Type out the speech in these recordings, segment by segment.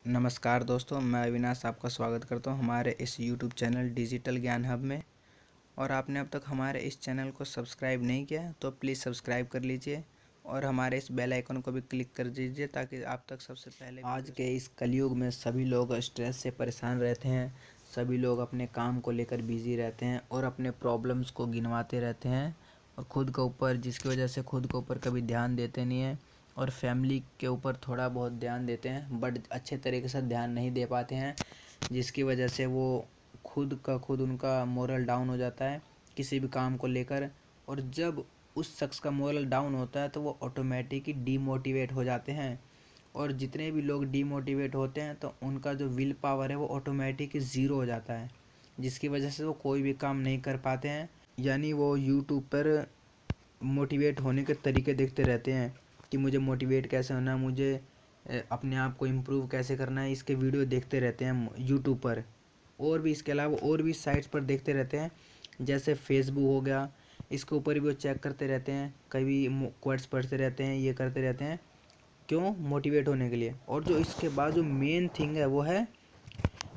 नमस्कार दोस्तों, मैं अविनाश आपका स्वागत करता हूं हमारे इस यूट्यूब चैनल डिजिटल ज्ञान हब में। और आपने अब तक हमारे इस चैनल को सब्सक्राइब नहीं किया तो प्लीज़ सब्सक्राइब कर लीजिए और हमारे इस बेल आइकन को भी क्लिक कर दीजिए ताकि आप तक सबसे पहले। आज के इस कलयुग में सभी लोग स्ट्रेस से परेशान रहते हैं, सभी लोग अपने काम को लेकर बिजी रहते हैं और अपने प्रॉब्लम्स को गिनवाते रहते हैं और खुद के ऊपर, जिसकी वजह से खुद के ऊपर कभी ध्यान देते नहीं हैं और फैमिली के ऊपर थोड़ा बहुत ध्यान देते हैं बट अच्छे तरीके से ध्यान नहीं दे पाते हैं, जिसकी वजह से वो खुद का खुद उनका मोरल डाउन हो जाता है किसी भी काम को लेकर। और जब उस शख्स का मोरल डाउन होता है तो वो ऑटोमेटिकली डीमोटिवेट हो जाते हैं। और जितने भी लोग डीमोटिवेट होते हैं तो उनका जो विल पावर है वो ऑटोमेटिकली ज़ीरो हो जाता है, जिसकी वजह से वो कोई भी काम नहीं कर पाते हैं। यानी वो यूट्यूब पर मोटिवेट होने के तरीके देखते रहते हैं कि मुझे मोटिवेट कैसे होना है, मुझे अपने आप को इम्प्रूव कैसे करना है, इसके वीडियो देखते रहते हैं यूट्यूब पर। और भी इसके अलावा और भी साइट्स पर देखते रहते हैं, जैसे फेसबुक हो गया, इसके ऊपर भी वो चेक करते रहते हैं, कभी क्वेट्स पढ़ते रहते हैं, ये करते रहते हैं। क्यों? मोटिवेट होने के लिए। और जो इसके बाद जो मेन थिंग है वो है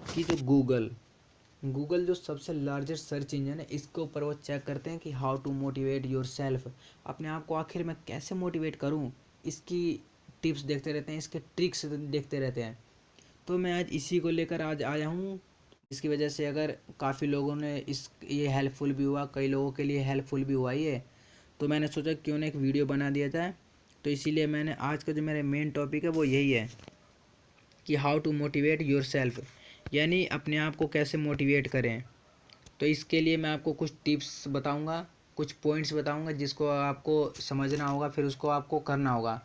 कि जो गूगल जो सबसे लार्जेस्ट सर्च इंजन है, इसके ऊपर वो चेक करते हैं कि how to motivate yourself, अपने आप को आखिर मैं कैसे मोटिवेट करूं, इसकी टिप्स देखते रहते हैं, इसके ट्रिक्स देखते रहते हैं। तो मैं आज इसी को लेकर आज आया हूं। इसकी वजह से अगर काफ़ी लोगों ने ये हेल्पफुल भी हुआ, कई लोगों के लिए हेल्पफुल भी हुआ ये, तो मैंने सोचा क्यों ना एक वीडियो बना दिया जाए। तो इसीलिए मैंने आज का जो मेरा मेन टॉपिक है वो यही है कि how to motivate yourself, यानी अपने आप को कैसे मोटिवेट करें। तो इसके लिए मैं आपको कुछ टिप्स बताऊंगा, कुछ पॉइंट्स बताऊंगा जिसको आपको समझना होगा, फिर उसको आपको करना होगा।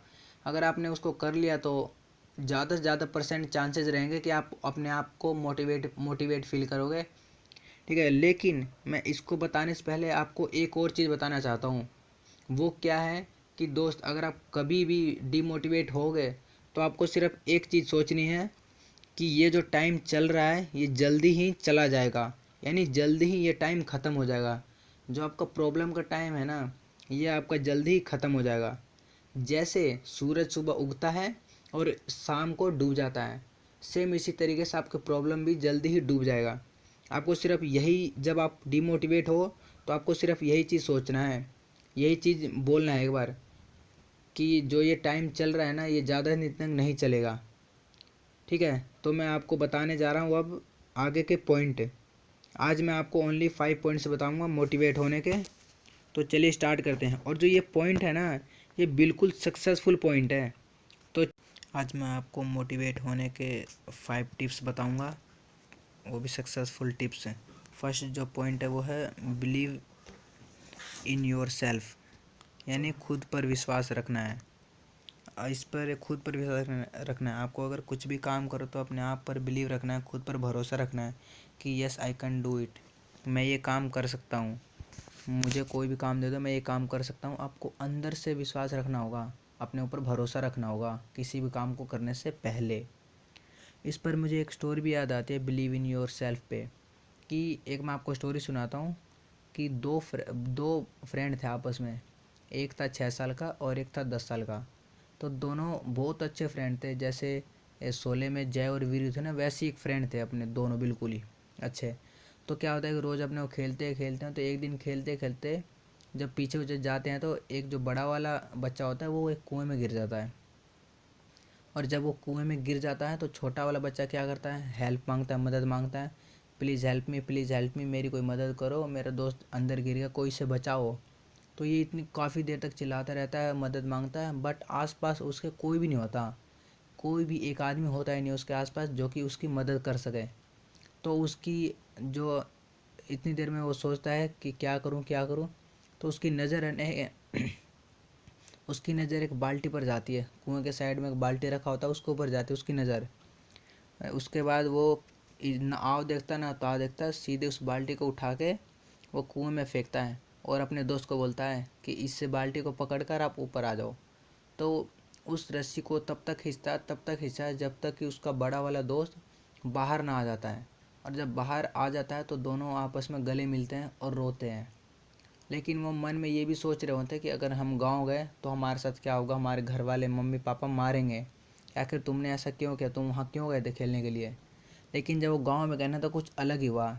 अगर आपने उसको कर लिया तो ज़्यादा से ज़्यादा परसेंट चांसेस रहेंगे कि आप अपने आप को मोटिवेट फील करोगे। ठीक है, लेकिन मैं इसको बताने से पहले आपको एक और चीज़ बताना चाहता हूँ। वो क्या है कि दोस्त, अगर आप कभी भी डीमोटिवेट हो गए तो आपको सिर्फ एक चीज़ सोचनी है कि ये जो टाइम चल रहा है ये जल्दी ही चला जाएगा, यानी जल्दी ही ये टाइम ख़त्म हो जाएगा। जो आपका प्रॉब्लम का टाइम है ना, ये आपका जल्दी ही ख़त्म हो जाएगा। जैसे सूरज सुबह उगता है और शाम को डूब जाता है, सेम इसी तरीके से आपका प्रॉब्लम भी जल्दी ही डूब जाएगा। आपको सिर्फ यही, जब आप डिमोटिवेट हो तो आपको सिर्फ यही चीज़ सोचना है, यही चीज़ बोलना है एक बार कि जो ये टाइम चल रहा है ना ये ज़्यादा दिन तक नहीं चलेगा। ठीक है, तो मैं आपको बताने जा रहा हूँ अब आगे के पॉइंट। आज मैं आपको ओनली 5 पॉइंट्स बताऊँगा मोटिवेट होने के। तो चलिए स्टार्ट करते हैं। और जो ये पॉइंट है ना, ये बिल्कुल सक्सेसफुल पॉइंट है। तो आज मैं आपको मोटिवेट होने के 5 टिप्स बताऊँगा, वो भी सक्सेसफुल टिप्स हैं। फर्स्ट जो पॉइंट है वो है बिलीव इन योर सेल्फ, यानी खुद पर विश्वास रखना है। इस पर खुद पर विश्वास रखना है आपको। अगर कुछ भी काम करो तो अपने आप पर बिलीव रखना है, खुद पर भरोसा रखना है कि yes I can do it, मैं ये काम कर सकता हूँ, मुझे कोई भी काम दे दो मैं ये काम कर सकता हूँ। आपको अंदर से विश्वास रखना होगा, अपने ऊपर भरोसा रखना होगा किसी भी काम को करने से पहले। इस पर मुझे एक स्टोरी भी याद आती है बिलीव इन योर सेल्फ पे, कि एक मैं आपको स्टोरी सुनाता हूँ कि दो फ्रेंड थे आपस में। एक था 6 साल का और एक था 10 साल का। तो दोनों बहुत अच्छे फ्रेंड थे, जैसे शोले में जय और वीरू थे ना, वैसे एक फ्रेंड थे अपने दोनों, बिल्कुल ही अच्छे। तो क्या होता है कि रोज़ अपने वो खेलते खेलते हैं, तो एक दिन खेलते खेलते जब पीछे पीछे जाते हैं तो एक जो बड़ा वाला बच्चा होता है वो एक कुएं में गिर जाता है। और जब वो कुएं में गिर जाता है तो छोटा वाला बच्चा क्या करता है, हेल्प मांगता है, मदद मांगता है, प्लीज़ हेल्प मी, मेरी कोई मदद करो, मेरा दोस्त अंदर गिर गया, कोई से बचाओ। तो ये इतनी काफ़ी देर तक चिल्लाता रहता है, मदद मांगता है, बट आसपास उसके कोई भी नहीं होता, कोई भी एक आदमी होता ही नहीं उसके आसपास जो कि उसकी मदद कर सके। तो उसकी जो इतनी देर में वो सोचता है कि क्या करूं क्या करूं, तो उसकी नज़र है उसकी नज़र एक बाल्टी पर जाती है, कुएं के साइड में एक बाल्टी रखा होता है उसके ऊपर जाती है उसकी नज़र। उसके बाद वो ना आओ देखता ना ताव देखता, सीधे उस बाल्टी को उठा के वो कुएं में फेंकता है और अपने दोस्त को बोलता है कि इससे बाल्टी को पकड़कर आप ऊपर आ जाओ। तो उस रस्सी को तब तक खींचा जब तक कि उसका बड़ा वाला दोस्त बाहर ना आ जाता है। और जब बाहर आ जाता है तो दोनों आपस में गले मिलते हैं और रोते हैं। लेकिन वो मन में ये भी सोच रहे होते हैं कि अगर हम गाँव गए तो हमारे साथ क्या होगा, हमारे घर वाले मम्मी पापा मारेंगे, आखिर तुमने ऐसा क्यों किया, तुम वहाँ क्यों गए थे खेलने के लिए। लेकिन जब वो गांव में गए ना तो कुछ अलग ही हुआ।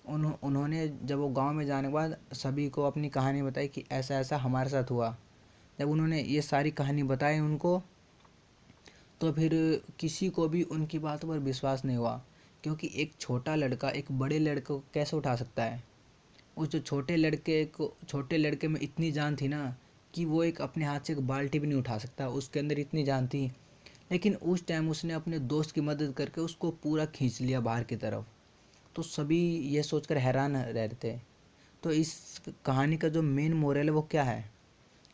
उन्होंने जब वो गांव में जाने के बाद सभी को अपनी कहानी बताई कि ऐसा ऐसा हमारे साथ हुआ। जब उन्होंने ये सारी कहानी बताई उनको, तो फिर किसी को भी उनकी बातों पर विश्वास नहीं हुआ, क्योंकि एक छोटा लड़का एक बड़े लड़के को कैसे उठा सकता है। उस जो छोटे लड़के में इतनी जान थी ना कि वो एक अपने हाथ से एक बाल्टी भी नहीं उठा सकता, उसके अंदर इतनी जान थी। लेकिन उस टाइम उसने अपने दोस्त की मदद करके उसको पूरा खींच लिया बाहर की तरफ। तो सभी ये सोचकर हैरान रह रहे थे। तो इस कहानी का जो मेन मोरल है वो क्या है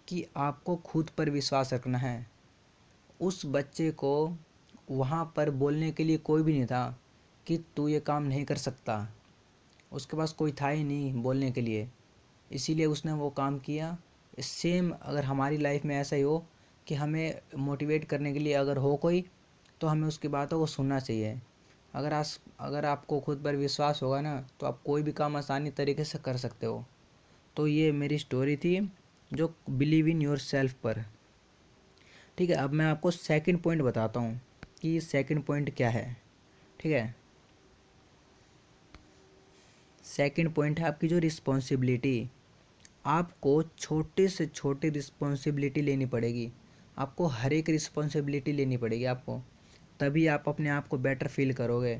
कि आपको खुद पर विश्वास रखना है। उस बच्चे को वहाँ पर बोलने के लिए कोई भी नहीं था कि तू ये काम नहीं कर सकता, उसके पास कोई था ही नहीं बोलने के लिए, इसीलिए उसने वो काम किया। सेम अगर हमारी लाइफ में ऐसा ही हो कि हमें मोटिवेट करने के लिए अगर हो कोई, तो हमें उसकी बातों को सुनना चाहिए। अगर आपको खुद पर विश्वास होगा ना तो आप कोई भी काम आसानी तरीके से कर सकते हो। तो ये मेरी स्टोरी थी जो बिलीव इन योर सेल्फ पर। ठीक है, अब मैं आपको सेकंड पॉइंट बताता हूँ कि सेकंड पॉइंट क्या है। ठीक है, सेकंड पॉइंट है आपकी जो रिस्पॉन्सिबिलिटी। आपको छोटे से छोटे रिस्पॉन्सिबिलिटी लेनी पड़ेगी। आपको हर एक रिस्पॉन्सिबिलिटी लेनी पड़ेगी आपको, तभी आप अपने आप को बेटर फील करोगे।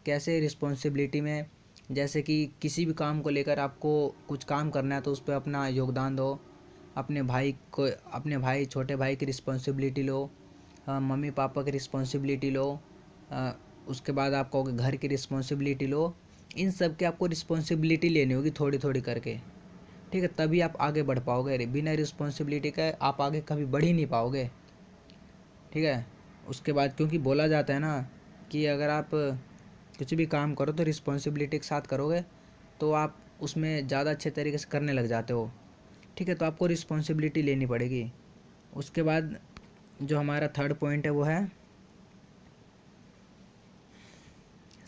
कैसे रिस्पॉन्सिबिलिटी में, जैसे कि किसी भी काम को लेकर आपको कुछ काम करना है तो उस पर अपना योगदान दो। अपने भाई छोटे भाई की रिस्पॉन्सिबिलिटी लो, मम्मी पापा की रिस्पॉन्सिबिलिटी लो, अ, उसके बाद आप कहोगे घर की रिस्पॉन्सिबिलिटी लो। इन सब की आपको रिस्पॉन्सिबिलिटी लेनी होगी थोड़ी थोड़ी करके। ठीक है, तभी आप आगे बढ़ पाओगे। बिना रिस्पॉन्सिबिलिटी का आप आगे कभी बढ़ ही नहीं पाओगे। ठीक है, उसके बाद क्योंकि बोला जाता है ना कि अगर आप कुछ भी काम करो तो रिस्पॉन्सिबिलिटी के साथ करोगे तो आप उसमें ज़्यादा अच्छे तरीके से करने लग जाते हो। ठीक है, तो आपको रिस्पॉन्सिबिलिटी लेनी पड़ेगी। उसके बाद जो हमारा थर्ड पॉइंट है वो है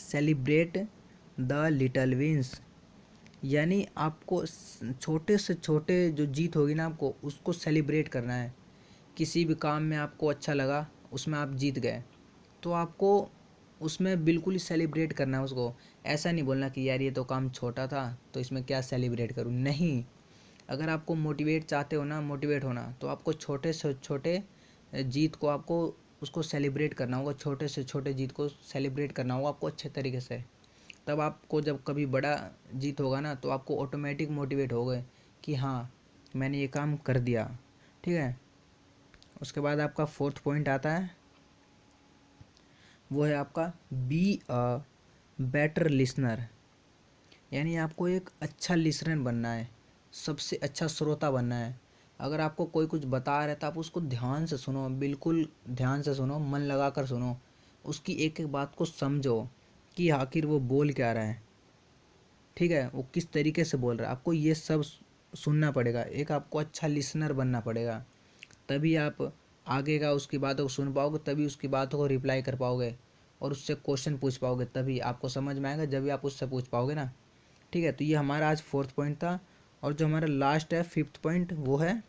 सेलिब्रेट द लिटल विंस। यानी आपको छोटे से छोटे जो जीत होगी ना आपको उसको सेलिब्रेट करना है। किसी भी काम में आपको अच्छा लगा, उसमें आप जीत गए, तो आपको उसमें बिल्कुल ही सेलिब्रेट करना है उसको। ऐसा नहीं बोलना कि यार ये तो काम छोटा था तो इसमें क्या सेलिब्रेट करूँ, नहीं। अगर आपको मोटिवेट चाहते हो ना, मोटिवेट होना, तो आपको छोटे से छोटे जीत को आपको उसको सेलिब्रेट करना होगा। छोटे से छोटे जीत को सेलिब्रेट करना होगा आपको अच्छे तरीके से। तब आपको जब कभी बड़ा जीत होगा ना तो आपको ऑटोमेटिक मोटिवेट हो गए कि हाँ मैंने ये काम कर दिया। ठीक है, उसके बाद आपका फोर्थ पॉइंट आता है, वो है आपका बी अ बेटर लिसनर। यानी आपको एक अच्छा लिसनर बनना है, सबसे अच्छा श्रोता बनना है। अगर आपको कोई कुछ बता रहा है तो आप उसको ध्यान से सुनो, बिल्कुल ध्यान से सुनो, मन लगा कर सुनो, उसकी एक एक बात को समझो कि आखिर वो बोल क्या रहा है। ठीक है, वो किस तरीके से बोल रहा है, आपको ये सब सुनना पड़ेगा। एक आपको अच्छा लिसनर बनना पड़ेगा, तभी आप आगे का उसकी बातों को सुन पाओगे, तभी उसकी बातों को रिप्लाई कर पाओगे और उससे क्वेश्चन पूछ पाओगे। तभी आपको समझ में आएगा जब भी आप उससे पूछ पाओगे ना। ठीक है, तो ये हमारा आज फोर्थ पॉइंट था। और जो हमारा लास्ट है फिफ्थ पॉइंट, वो है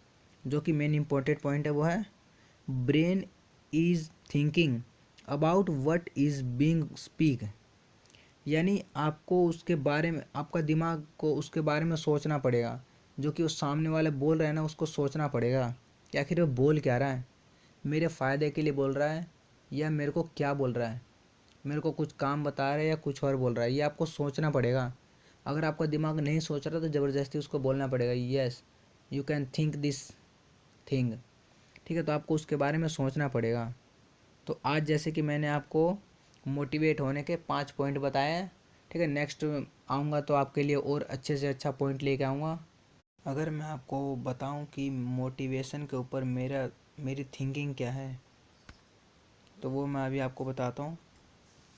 जो कि मेन इम्पोर्टेंट पॉइंट है, वो है brain is thinking about what is being speak. यानी आपको उसके बारे में, आपका दिमाग को उसके बारे में सोचना पड़ेगा। जो कि उस सामने वाले बोल रहे हैं ना उसको सोचना पड़ेगा कि आखिर वो बोल क्या रहा है, मेरे फ़ायदे के लिए बोल रहा है या मेरे को क्या बोल रहा है, मेरे को कुछ काम बता रहा है या कुछ और बोल रहा है, ये आपको सोचना पड़ेगा। अगर आपका दिमाग नहीं सोच रहा तो ज़बरदस्ती उसको बोलना पड़ेगा yes you can think this thing. ठीक है, तो आपको उसके बारे में सोचना पड़ेगा। तो आज जैसे कि मैंने आपको मोटिवेट होने के 5 पॉइंट बताए हैं। ठीक है, नेक्स्ट आऊँगा तो आपके लिए और अच्छे से अच्छा पॉइंट लेके आऊँगा। अगर मैं आपको बताऊं कि मोटिवेशन के ऊपर मेरी थिंकिंग क्या है, तो वो मैं अभी आपको बताता हूँ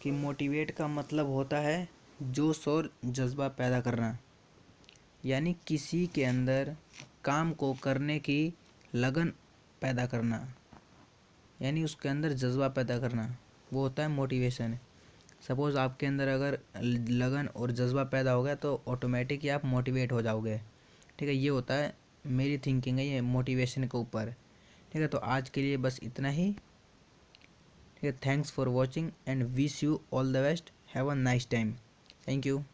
कि मोटिवेट का मतलब होता है जोश और जज्बा पैदा करना। यानी किसी के अंदर काम को करने की लगन पैदा करना, यानी उसके अंदर जज्बा पैदा करना, वो होता है मोटिवेशन। सपोज़ आपके अंदर अगर लगन और जज्बा पैदा हो गया तो ऑटोमेटिक ही आप मोटिवेट हो जाओगे। ठीक है, ये होता है मेरी थिंकिंग है ये मोटिवेशन के ऊपर। ठीक है, तो आज के लिए बस इतना ही। Thanks for watching and wish you all the best. Have a nice time. Thank you.